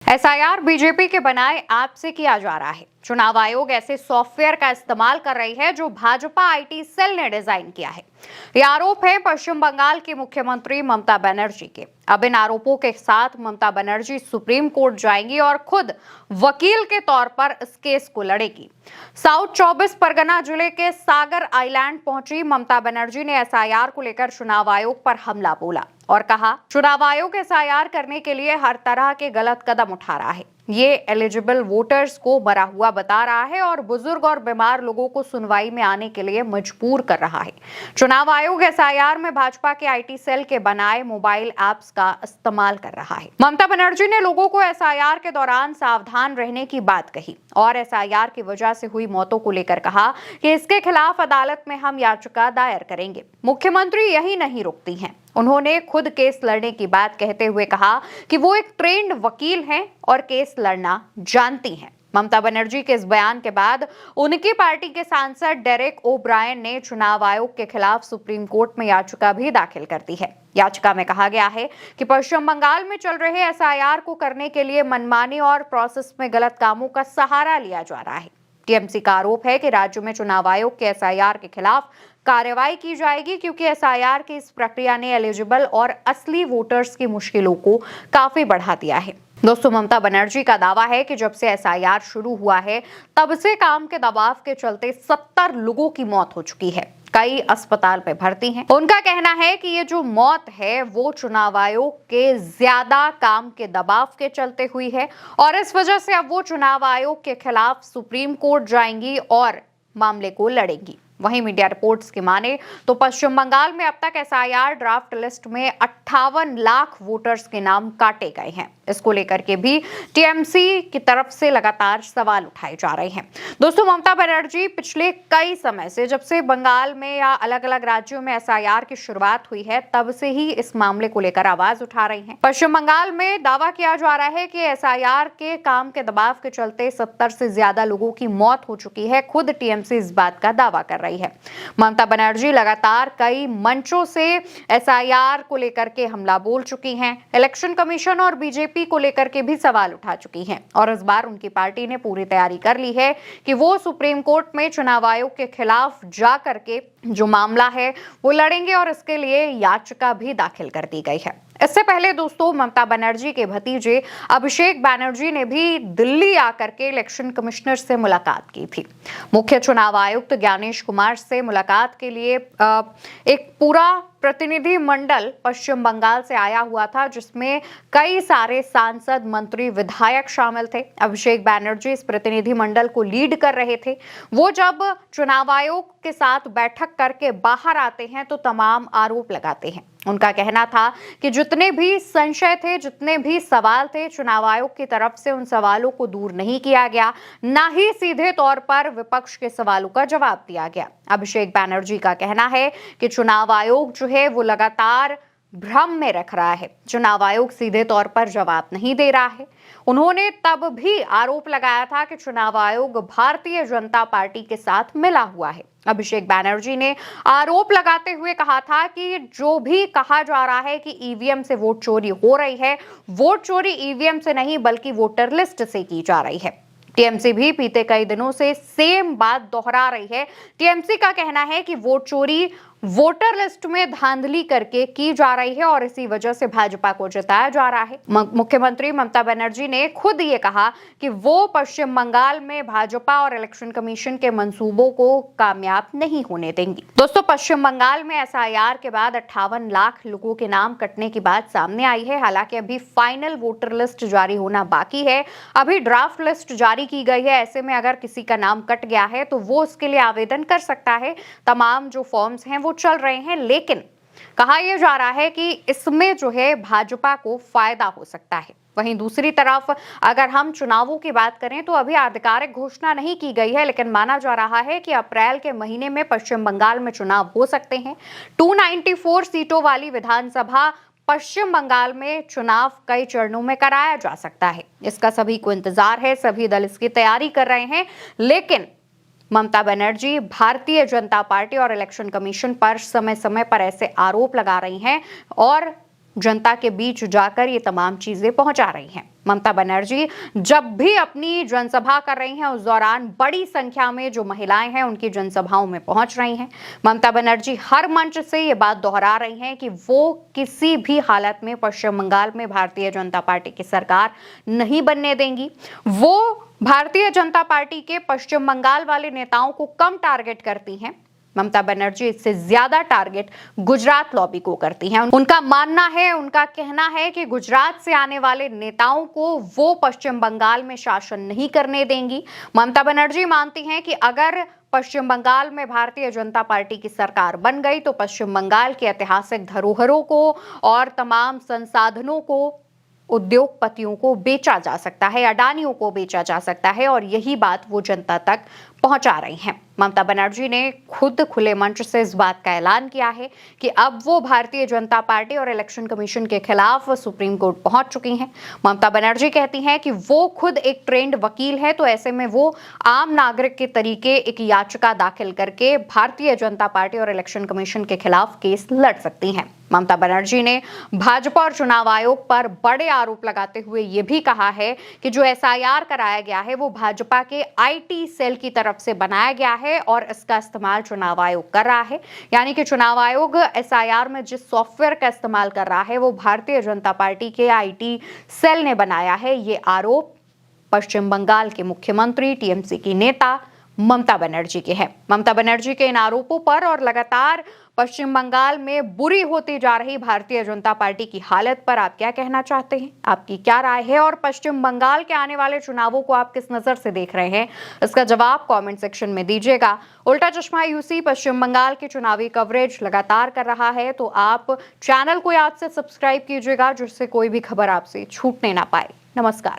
SIR BJP के बनाए app से किया जा रहा है। चुनाव आयोग ऐसे सॉफ्टवेयर का इस्तेमाल कर रही है जो भाजपा आईटी सेल ने डिजाइन किया है। ये आरोप है पश्चिम बंगाल की मुख्यमंत्री ममता बनर्जी के। अब इन आरोपों के साथ ममता बनर्जी सुप्रीम कोर्ट जाएंगी और खुद वकील के तौर पर इस केस को लड़ेगी। साउथ 24 परगना जिले के सागर आइलैंड पहुंची ममता बनर्जी ने एसआईआर को लेकर चुनाव आयोग पर हमला बोला और कहा, चुनाव आयोग एसआईआर करने के लिए हर तरह के गलत कदम उठा रहा है। ये एलिजिबल वोटर्स को मरा हुआ बता रहा है और बुजुर्ग और बीमार लोगों को सुनवाई में आने के लिए मजबूर कर रहा है। चुनाव आयोग एसआईआर में भाजपा के आईटी सेल के बनाए मोबाइल ऐप्स का इस्तेमाल कर रहा है। ममता बनर्जी ने लोगों को एसआईआर के दौरान सावधान रहने की बात कही और एसआईआर की वजह से हुई मौतों को लेकर कहा कि इसके खिलाफ अदालत में हम याचिका दायर करेंगे। मुख्यमंत्री यही नहीं रुकती हैं। उन्होंने खुद केस लड़ने की बात कहते हुए कहा कि वो एक ट्रेंड वकील हैं और केस लड़ना जानती हैं। ममता बनर्जी के इस बयान के बाद उनकी पार्टी के सांसद डेरेक ओब्रायन ने चुनाव आयोग के खिलाफ सुप्रीम कोर्ट में याचिका भी दाखिल कर दी है। याचिका में कहा गया है कि पश्चिम बंगाल में चल रहे एसआईआर को करने के लिए मनमानी और प्रोसेस में गलत कामों का सहारा लिया जा रहा है। टीएमसी का आरोप है कि राज्य में चुनाव आयोग के एसआईआर के खिलाफ कार्रवाई की जाएगी क्योंकि एसआईआर की इस प्रक्रिया ने एलिजिबल और असली वोटर्स की मुश्किलों को काफी बढ़ा दिया है। दोस्तों, ममता बनर्जी का दावा है कि जब से एसआईआर शुरू हुआ है तब से काम के दबाव के चलते 70 लोगों की मौत हो चुकी है। कई अस्पताल में भर्ती हैं। उनका कहना है कि ये जो मौत है वो चुनाव आयोग के ज्यादा काम के दबाव के चलते हुई है और इस वजह से अब वो चुनाव आयोग के खिलाफ सुप्रीम कोर्ट जाएंगी और मामले को लड़ेंगी। वहीं मीडिया रिपोर्ट्स की माने तो पश्चिम बंगाल में अब तक एसआईआर ड्राफ्ट लिस्ट में 58 लाख वोटर्स के नाम काटे गए हैं। इसको लेकर के भी टीएमसी की तरफ से लगातार सवाल उठाए जा रहे हैं। दोस्तों, ममता बनर्जी पिछले कई समय से, जब से बंगाल में या अलग अलग राज्यों में एसआईआर की शुरुआत हुई है, तब से ही इस मामले को लेकर आवाज उठा रही हैं। पश्चिम बंगाल में दावा किया जा रहा है कि एसआईआर के काम के दबाव के चलते 70 से ज्यादा लोगों की मौत हो चुकी है। खुद टीएमसी इस बात का दावा कर रही है। ममता बनर्जी लगातार कई मंचों से एसआईआर को लेकर के हमला बोल चुकी हैं। इलेक्शन कमीशन और बीजेपी को लेकर के भी सवाल उठा चुकी हैं और इस बार उनकी पार्टी ने पूरी तैयारी कर ली है कि वो सुप्रीम कोर्ट में चुनाव आयोग के खिलाफ जा करके जो मामला है वो लड़ेंगे और इसके लिए याचिका भी दाखिल कर दी गई है। इससे पहले दोस्तों, ममता बनर्जी के भतीजे अभिषेक बनर्जी ने भी दिल्ली आकर के इलेक्शन कमिश्नर से मुलाकात की थी। मुख्य चुनाव आयुक्त ज्ञानेश कुमार से मुलाकात के लिए एक पूरा प्रतिनिधि मंडल पश्चिम बंगाल से आया हुआ था, जिसमें कई सारे सांसद, मंत्री, विधायक शामिल थे। अभिषेक बनर्जी इस प्रतिनिधि मंडल को लीड कर रहे थे। वो जब चुनाव आयोग के साथ बैठक करके बाहर आते हैं तो तमाम आरोप लगाते हैं। उनका कहना था कि जितने भी संशय थे, जितने भी सवाल थे, चुनाव आयोग की तरफ से उन सवालों को दूर नहीं किया गया, ना ही सीधे तौर पर विपक्ष के सवालों का जवाब दिया गया। अभिषेक बनर्जी का कहना है कि चुनाव आयोग जो है वो लगातार भ्रम में रख रहा है। चुनाव आयोग सीधे तौर पर जवाब नहीं दे रहा है। उन्होंने तब भी आरोप लगाया था कि चुनाव आयोग भारतीय जनता पार्टी के साथ मिला हुआ है। अभिषेक बनर्जी ने आरोप लगाते हुए कहा था कि जो भी कहा जा रहा है कि ईवीएम से वोट चोरी हो रही है, वोट चोरी ईवीएम से नहीं बल्कि वोटर लिस्ट से की जा रही है। टीएमसी भी बीते कई दिनों से सेम बात दोहरा रही है। टीएमसी का कहना है कि वोट चोरी वोटर लिस्ट में धांधली करके की जा रही है और इसी वजह से भाजपा को जिताया जा रहा है। मुख्यमंत्री ममता बनर्जी ने खुद ये कहा कि वो पश्चिम बंगाल में भाजपा और इलेक्शन कमीशन के मंसूबों को कामयाब नहीं होने देंगी। दोस्तों, पश्चिम बंगाल में एसआईआर के बाद 58 लाख लोगों के नाम कटने की बात सामने आई है। हालांकि अभी फाइनल वोटर लिस्ट जारी होना बाकी है। अभी ड्राफ्ट लिस्ट जारी की गई है। ऐसे में अगर किसी का नाम कट गया है तो वो उसके लिए आवेदन कर सकता है। तमाम जो फॉर्म्स हैं वो चल रहे हैं, लेकिन कहा यह जा रहा है कि इसमें जो है भाजपा को फायदा हो सकता है। वहीं दूसरी तरफ अगर हम चुनावों की बात करें तो अभी आधिकारिक घोषणा नहीं की गई है, लेकिन माना जा रहा है कि अप्रैल के महीने में पश्चिम बंगाल में चुनाव हो सकते हैं। 294 सीटों वाली विधानसभा पश्चिम बंगाल में चुनाव कई चरणों में कराया जा सकता है। इसका सभी को इंतजार है, सभी दल इसकी तैयारी कर रहे हैं, लेकिन ममता बनर्जी भारतीय जनता पार्टी और इलेक्शन कमीशन पर समय समय पर ऐसे आरोप लगा रही हैं और जनता के बीच जाकर ये तमाम चीजें पहुंचा रही हैं। ममता बनर्जी जब भी अपनी जनसभा कर रही हैं उस दौरान बड़ी संख्या में जो महिलाएं हैं उनकी जनसभाओं में पहुंच रही हैं। ममता बनर्जी हर मंच से ये बात दोहरा रही हैं कि वो किसी भी हालत में पश्चिम बंगाल में भारतीय जनता पार्टी की सरकार नहीं बनने देंगी। वो भारतीय जनता पार्टी के पश्चिम बंगाल वाले नेताओं को कम टारगेट करती हैं। ममता बनर्जी इससे ज्यादा टारगेट गुजरात लॉबी को करती हैं। उनका मानना है, उनका कहना है कि गुजरात से आने वाले नेताओं को वो पश्चिम बंगाल में शासन नहीं करने देंगी। ममता बनर्जी मानती हैं कि अगर पश्चिम बंगाल में भारतीय जनता पार्टी की सरकार बन गई तो पश्चिम बंगाल के ऐतिहासिक धरोहरों को और तमाम संसाधनों को उद्योगपतियों को बेचा जा सकता है, अडानियों को बेचा जा सकता है और यही बात वो जनता तक पहुंचा रही हैं। ममता बनर्जी ने खुद खुले मंच से इस बात का ऐलान किया है कि अब वो भारतीय जनता पार्टी और इलेक्शन कमीशन के खिलाफ सुप्रीम कोर्ट पहुंच चुकी हैं। ममता बनर्जी कहती हैं कि वो खुद एक ट्रेंड वकील है, तो ऐसे में वो आम नागरिक के तरीके एक याचिका दाखिल करके भारतीय जनता पार्टी और इलेक्शन कमीशन के खिलाफ केस लड़ सकती हैं। ममता बनर्जी ने भाजपा और चुनाव आयोग पर बड़े आरोप लगाते हुए ये भी कहा है कि जो एसआईआर कराया गया है वो भाजपा के आईटी सेल की तरफ से बनाया गया है और इसका इस्तेमाल चुनाव आयोग कर रहा है। यानी कि चुनाव आयोग एसआईआर में जिस सॉफ्टवेयर का इस्तेमाल कर रहा है वो भारतीय जनता पार्टी के आईटी सेल ने बनाया है। ये आरोप पश्चिम बंगाल के मुख्यमंत्री टीएमसी की नेता ममता बनर्जी के हैं। ममता बनर्जी के इन आरोपों पर और लगातार पश्चिम बंगाल में बुरी होती जा रही भारतीय जनता पार्टी की हालत पर आप क्या कहना चाहते हैं? आपकी क्या राय है और पश्चिम बंगाल के आने वाले चुनावों को आप किस नजर से देख रहे हैं? इसका जवाब कमेंट सेक्शन में दीजिएगा। उल्टा चश्मा यूसी पश्चिम बंगाल की चुनावी कवरेज लगातार कर रहा है, तो आप चैनल को याद से सब्सक्राइब कीजिएगा जिससे कोई भी खबर आपसे छूटने ना पाए। नमस्कार।